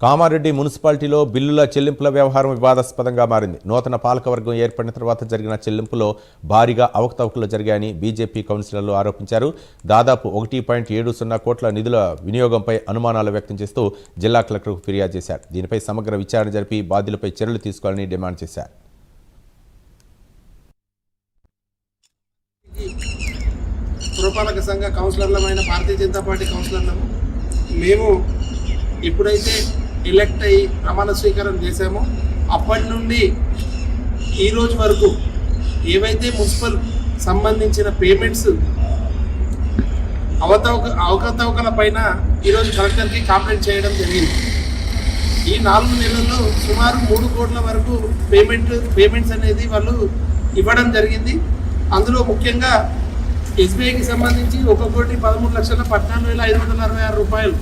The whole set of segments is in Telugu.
కామారెడ్డి మున్సిపాలిటీలో బిల్లుల చెల్లింపుల వ్యవహారం వివాదాస్పదంగా మారింది. నూతన పాలకవర్గం ఏర్పడిన తర్వాత జరిగిన చెల్లింపులో భారీగా అవకతవకలు జరిగాయని బీజేపీ కౌన్సిలర్లు ఆరోపించారు. దాదాపు 1.70 కోట్ల నిధుల వినియోగంపై అనుమానాలు వ్యక్తం చేస్తూ జిల్లా కలెక్టర్కు ఫిర్యాదు చేశారు. దీనిపై సమగ్ర విచారణ జరిపి బాధ్యులపై చర్యలు తీసుకోవాలని డిమాండ్ చేశారు. పురపాలక సంఘ కౌన్సిలర్లమైన భారతీయ జనతా పార్టీ కౌన్సిలర్లను మేము ఎప్పుడైతే ఎలక్ట్ అయ్యి ప్రమాణ స్వీకారం చేశామో అప్పటి నుండి ఈరోజు వరకు ఏవైతే మున్సిపల్ సంబంధించిన పేమెంట్స్ అవకతవకల పైన ఈరోజు కలెక్టర్కి కంప్లైంట్ చేయడం జరిగింది. ఈ 4 నెలల్లో సుమారు 3 కోట్ల వరకు పేమెంట్స్ అనేది వాళ్ళు ఇవ్వడం జరిగింది. అందులో ముఖ్యంగా ఎస్బీఐకి సంబంధించి 1,13,14,566 రూపాయలు,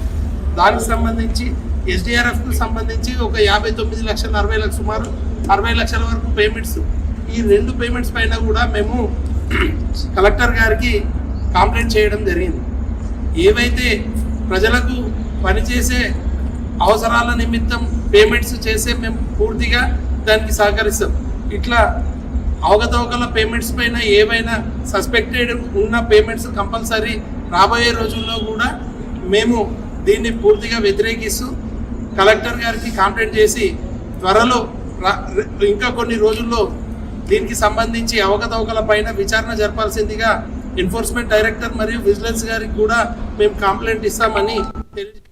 దానికి సంబంధించి ఎస్డిఆర్ఎఫ్కు సంబంధించి 59,60,00,000 సుమారు 60 లక్షల వరకు పేమెంట్స్. ఈ 2 పేమెంట్స్ పైన కూడా మేము కలెక్టర్ గారికి కంప్లైంట్ చేయడం జరిగింది. ఏవైతే ప్రజలకు పనిచేసే అవసరాల నిమిత్తం పేమెంట్స్ చేసే మేము పూర్తిగా దానికి సహకరిస్తాం. ఇట్లా అవకతవకల పేమెంట్స్ పైన ఏవైనా సస్పెక్టెడ్ ఉన్న పేమెంట్స్ కంపల్సరీ రాబోయే రోజుల్లో కూడా మేము దీన్ని పూర్తిగా వ్యతిరేకిస్తూ కలెక్టర్ గారికి కంప్లైంట్ చేసి త్వరలో ఇంకా కొన్ని రోజుల్లో దీనికి సంబంధించి అవకతవకల పైన విచారణ జరపాల్సిందిగా ఎన్ఫోర్స్మెంట్ డైరెక్టర్ మరియు విజిలెన్స్ గారికి కూడా మేము కంప్లైంట్ ఇస్తామని తెలియజేస్తాం.